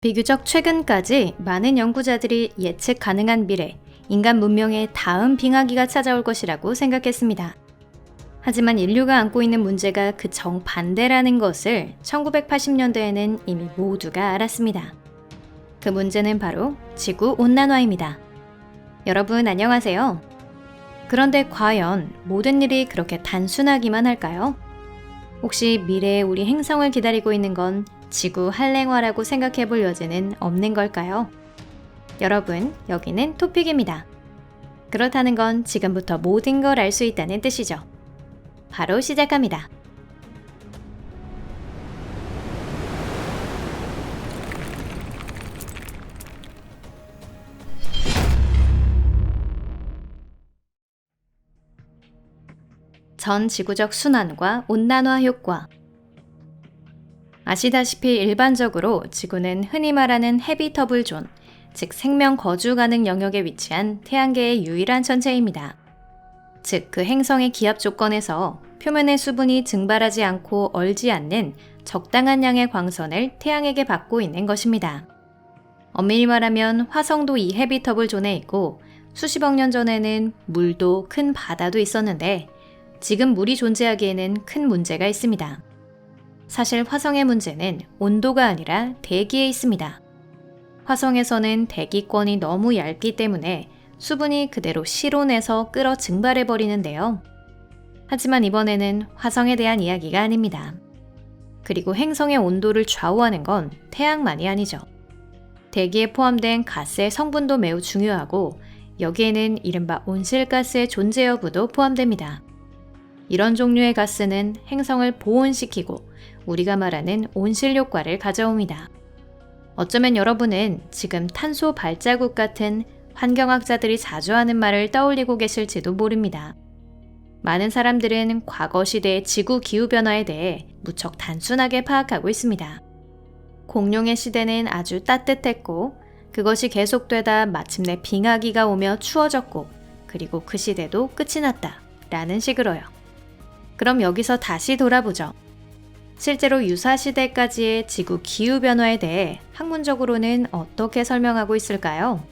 비교적 최근까지 많은 연구자들이 예측 가능한 미래, 인간 문명의 다음 빙하기가 찾아올 것이라고 생각했습니다. 하지만 인류가 안고 있는 문제가 그 정반대라는 것을 1980년대에는 이미 모두가 알았습니다. 그 문제는 바로 지구온난화입니다. 여러분 안녕하세요. 그런데 과연 모든 일이 그렇게 단순하기만 할까요? 혹시 미래에 우리 행성을 기다리고 있는 건 지구 한랭화라고 생각해 볼 여지는 없는 걸까요? 여러분, 여기는 토픽입니다. 그렇다는 건 지금부터 모든 걸 알 수 있다는 뜻이죠. 바로 시작합니다. 전 지구적 순환과 온난화 효과. 아시다시피 일반적으로 지구는 흔히 말하는 해비터블 존, 즉 생명 거주 가능 영역에 위치한 태양계의 유일한 천체입니다. 즉 그 행성의 기압 조건에서 표면의 수분이 증발하지 않고 얼지 않는 적당한 양의 광선을 태양에게 받고 있는 것입니다. 엄밀히 말하면 화성도 이 해비터블 존에 있고 수십억 년 전에는 물도 큰 바다도 있었는데 지금 물이 존재하기에는 큰 문제가 있습니다. 사실 화성의 문제는 온도가 아니라 대기에 있습니다. 화성에서는 대기권이 너무 얇기 때문에 수분이 그대로 실온에서 끓어 증발해 버리는데요. 하지만 이번에는 화성에 대한 이야기가 아닙니다. 그리고 행성의 온도를 좌우하는 건 태양만이 아니죠. 대기에 포함된 가스의 성분도 매우 중요하고 여기에는 이른바 온실가스의 존재 여부도 포함됩니다. 이런 종류의 가스는 행성을 보온시키고 우리가 말하는 온실 효과를 가져옵니다. 어쩌면 여러분은 지금 탄소 발자국 같은 환경학자들이 자주 하는 말을 떠올리고 계실지도 모릅니다. 많은 사람들은 과거 시대의 지구 기후변화에 대해 무척 단순하게 파악하고 있습니다. 공룡의 시대는 아주 따뜻했고 그것이 계속되다 마침내 빙하기가 오며 추워졌고 그리고 그 시대도 끝이 났다 라는 식으로요. 그럼 여기서 다시 돌아보죠. 실제로 유사시대까지의 지구 기후변화에 대해 학문적으로는 어떻게 설명하고 있을까요?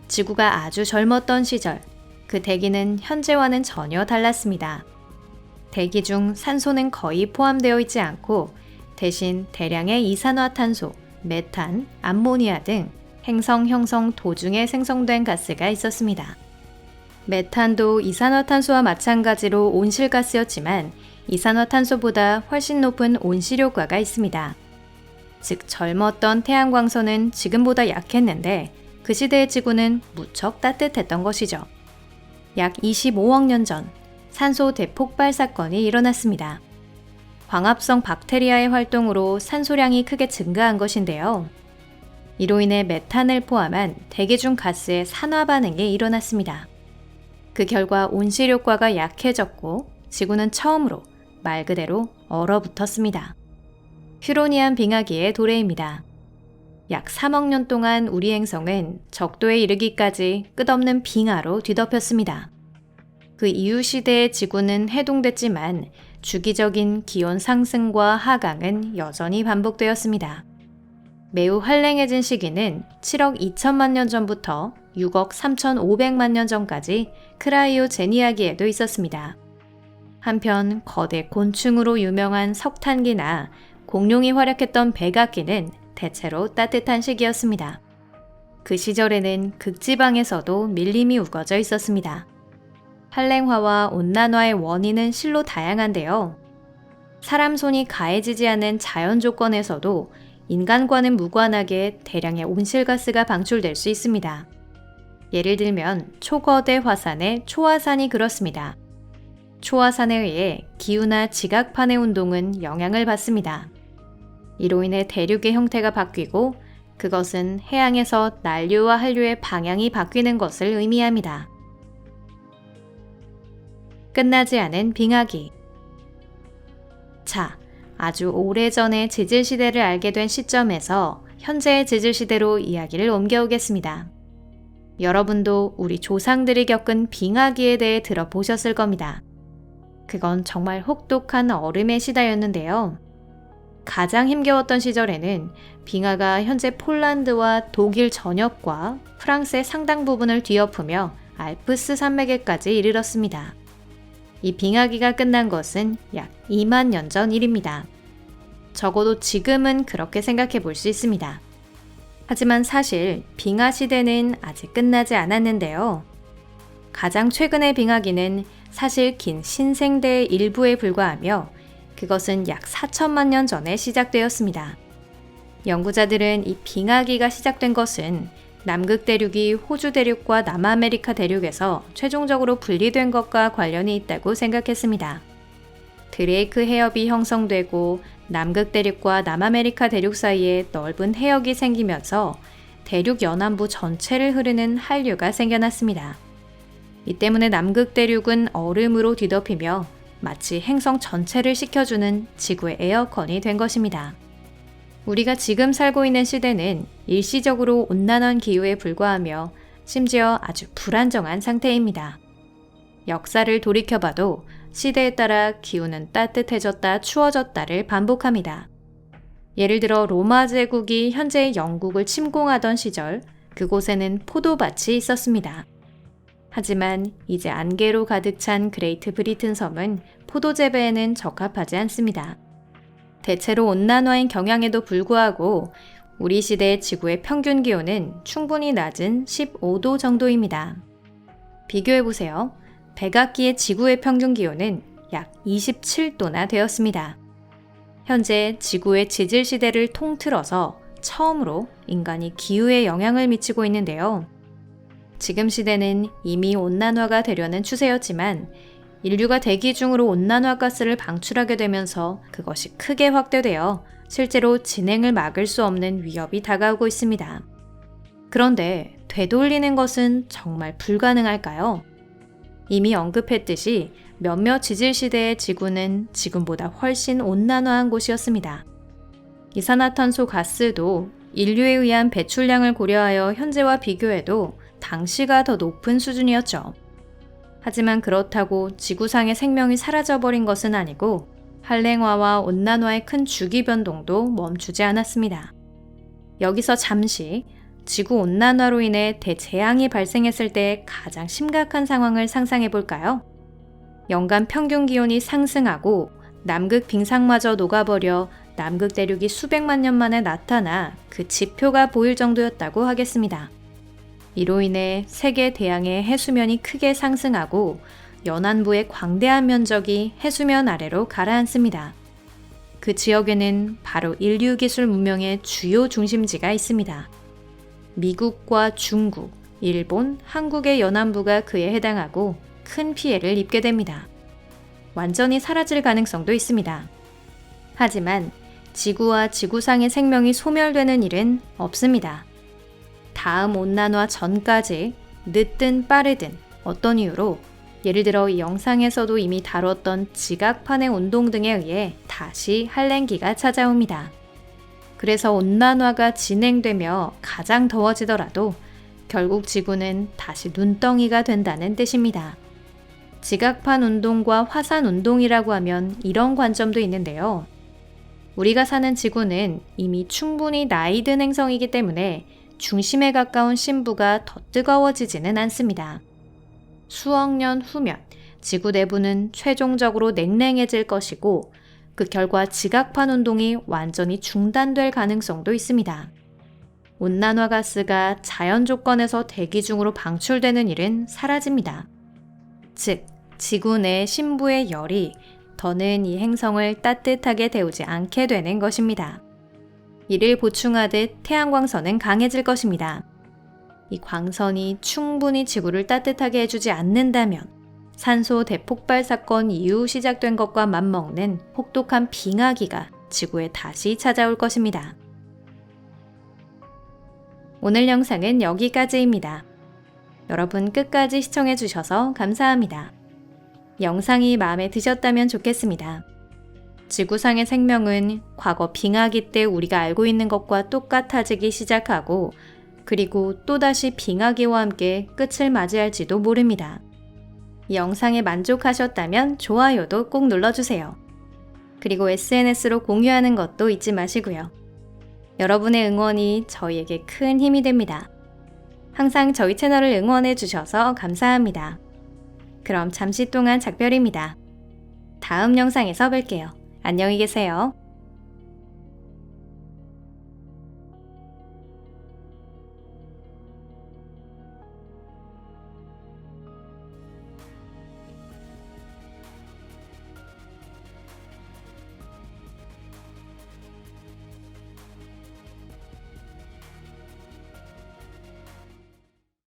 지구가 아주 젊었던 시절, 그 대기는 현재와는 전혀 달랐습니다. 대기 중 산소는 거의 포함되어 있지 않고 대신 대량의 이산화탄소, 메탄, 암모니아 등 행성 형성 도중에 생성된 가스가 있었습니다. 메탄도 이산화탄소와 마찬가지로 온실가스였지만 이산화탄소보다 훨씬 높은 온실 효과가 있습니다. 즉 젊었던 태양광선은 지금보다 약했는데 그 시대의 지구는 무척 따뜻했던 것이죠. 약 25억 년 전 산소 대폭발 사건이 일어났습니다. 광합성 박테리아의 활동으로 산소량이 크게 증가한 것인데요. 이로 인해 메탄을 포함한 대기 중 가스의 산화 반응이 일어났습니다. 그 결과 온실 효과가 약해졌고 지구는 처음으로 말 그대로 얼어붙었습니다. 휴로니안 빙하기의 도래입니다. 약 3억 년 동안 우리 행성은 적도에 이르기까지 끝없는 빙하로 뒤덮였습니다. 그 이후 시대의 지구는 해동됐지만 주기적인 기온 상승과 하강은 여전히 반복되었습니다. 매우 한랭해진 시기는 7억 2천만 년 전부터 6억 3,500만 년 전까지 크라이오제니아기에도 있었습니다. 한편 거대 곤충으로 유명한 석탄기나 공룡이 활약했던 백악기는 대체로 따뜻한 시기였습니다. 그 시절에는 극지방에서도 밀림이 우거져 있었습니다. 한랭화와 온난화의 원인은 실로 다양한데요. 사람 손이 가해지지 않은 자연 조건에서도 인간과는 무관하게 대량의 온실가스가 방출될 수 있습니다. 예를 들면 초거대 화산의 초화산이 그렇습니다. 초화산에 의해 기후나 지각판의 운동은 영향을 받습니다. 이로 인해 대륙의 형태가 바뀌고 그것은 해양에서 난류와 한류의 방향이 바뀌는 것을 의미합니다. 끝나지 않은 빙하기. 자, 아주 오래전의 지질시대를 알게 된 시점에서 현재의 지질시대로 이야기를 옮겨오겠습니다. 여러분도 우리 조상들이 겪은 빙하기에 대해 들어보셨을 겁니다. 그건 정말 혹독한 얼음의 시대였는데요. 가장 힘겨웠던 시절에는 빙하가 현재 폴란드와 독일 전역과 프랑스의 상당 부분을 뒤엎으며 알프스 산맥에까지 이르렀습니다. 이 빙하기가 끝난 것은 약 2만 년 전 일입니다. 적어도 지금은 그렇게 생각해 볼 수 있습니다. 하지만 사실 빙하 시대는 아직 끝나지 않았는데요. 가장 최근의 빙하기는 사실 긴 신생대의 일부에 불과하며 그것은 약 4천만 년 전에 시작되었습니다. 연구자들은 이 빙하기가 시작된 것은 남극 대륙이 호주 대륙과 남아메리카 대륙에서 최종적으로 분리된 것과 관련이 있다고 생각했습니다. 드레이크 해협이 형성되고 남극 대륙과 남아메리카 대륙 사이에 넓은 해역이 생기면서 대륙 연안부 전체를 흐르는 한류가 생겨났습니다. 이 때문에 남극 대륙은 얼음으로 뒤덮이며 마치 행성 전체를 식혀주는 지구의 에어컨이 된 것입니다. 우리가 지금 살고 있는 시대는 일시적으로 온난화 기후에 불과하며 심지어 아주 불안정한 상태입니다. 역사를 돌이켜봐도 시대에 따라 기후는 따뜻해졌다 추워졌다를 반복합니다. 예를 들어 로마 제국이 현재의 영국을 침공하던 시절 그곳에는 포도밭이 있었습니다. 하지만 이제 안개로 가득 찬 그레이트 브리튼 섬은 포도 재배에는 적합하지 않습니다. 대체로 온난화인 경향에도 불구하고 우리 시대의 지구의 평균 기온은 충분히 낮은 15도 정도입니다. 비교해보세요. 백악기의 지구의 평균 기온은 약 27도나 되었습니다. 현재 지구의 지질 시대를 통틀어서 처음으로 인간이 기후에 영향을 미치고 있는데요. 지금 시대는 이미 온난화가 되려는 추세였지만 인류가 대기 중으로 온난화 가스를 방출하게 되면서 그것이 크게 확대되어 실제로 진행을 막을 수 없는 위협이 다가오고 있습니다. 그런데 되돌리는 것은 정말 불가능할까요? 이미 언급했듯이 몇몇 지질 시대의 지구는 지금보다 훨씬 온난화한 곳이었습니다. 이산화탄소 가스도 인류에 의한 배출량을 고려하여 현재와 비교해도 당시가 더 높은 수준이었죠. 하지만 그렇다고 지구상의 생명이 사라져버린 것은 아니고 한랭화와 온난화의 큰 주기 변동도 멈추지 않았습니다. 여기서 잠시 지구 온난화로 인해 대재앙이 발생했을 때 가장 심각한 상황을 상상해 볼까요? 연간 평균 기온이 상승하고 남극 빙상마저 녹아버려 남극 대륙이 수백만 년 만에 나타나 그 지표가 보일 정도였다고 하겠습니다. 이로 인해 세계 대양의 해수면이 크게 상승하고 연안부의 광대한 면적이 해수면 아래로 가라앉습니다. 그 지역에는 바로 인류 기술 문명의 주요 중심지가 있습니다. 미국과 중국, 일본, 한국의 연안부가 그에 해당하고 큰 피해를 입게 됩니다. 완전히 사라질 가능성도 있습니다. 하지만 지구와 지구상의 생명이 소멸되는 일은 없습니다. 다음 온난화 전까지 늦든 빠르든 어떤 이유로 예를 들어 이 영상에서도 이미 다뤘던 지각판의 운동 등에 의해 다시 한랭기가 찾아옵니다. 그래서 온난화가 진행되며 가장 더워지더라도 결국 지구는 다시 눈덩이가 된다는 뜻입니다. 지각판 운동과 화산 운동이라고 하면 이런 관점도 있는데요. 우리가 사는 지구는 이미 충분히 나이든 행성이기 때문에 중심에 가까운 심부가 더 뜨거워지지는 않습니다. 수억 년 후면 지구 내부는 최종적으로 냉랭해질 것이고 그 결과 지각판 운동이 완전히 중단될 가능성도 있습니다. 온난화 가스가 자연 조건에서 대기 중으로 방출되는 일은 사라집니다. 즉, 지구 내 심부의 열이 더는 이 행성을 따뜻하게 데우지 않게 되는 것입니다. 이를 보충하듯 태양광선은 강해질 것입니다. 이 광선이 충분히 지구를 따뜻하게 해주지 않는다면 산소 대폭발 사건 이후 시작된 것과 맞먹는 혹독한 빙하기가 지구에 다시 찾아올 것입니다. 오늘 영상은 여기까지입니다. 여러분 끝까지 시청해주셔서 감사합니다. 영상이 마음에 드셨다면 좋겠습니다. 지구상의 생명은 과거 빙하기 때 우리가 알고 있는 것과 똑같아지기 시작하고 그리고 또다시 빙하기와 함께 끝을 맞이할지도 모릅니다. 이 영상에 만족하셨다면 좋아요도 꼭 눌러주세요. 그리고 SNS로 공유하는 것도 잊지 마시고요. 여러분의 응원이 저희에게 큰 힘이 됩니다. 항상 저희 채널을 응원해 주셔서 감사합니다. 그럼 잠시 동안 작별입니다. 다음 영상에서 뵐게요. 안녕히 계세요.